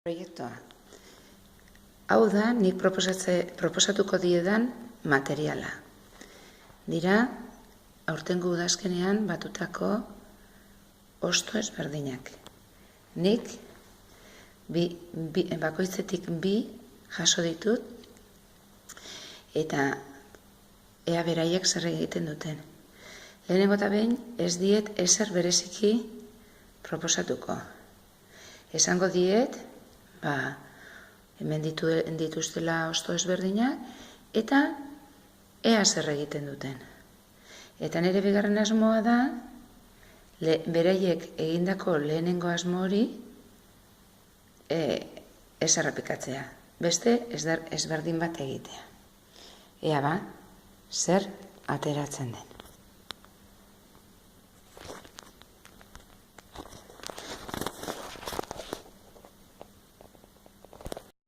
Proiektua. Hau da, nik proposatuko diedan materiala. Dira, aurtengo udazkenean batutako hosto ezberdinak. Nik bakoitzetik bi jaso ditut eta ea beraiek zer egiten duten. Lehenengo eta behin ez diet ezer bereziki proposatuko. Esango diet, hemen dituztela hosto ezberdinak, eta ea zer egiten duten. Eta nire bigarren asmoa da, beraiek egindako lehenengo asmo hori ez errepikatzea. Beste ezberdin bat egitea. Ea zer ateratzen den.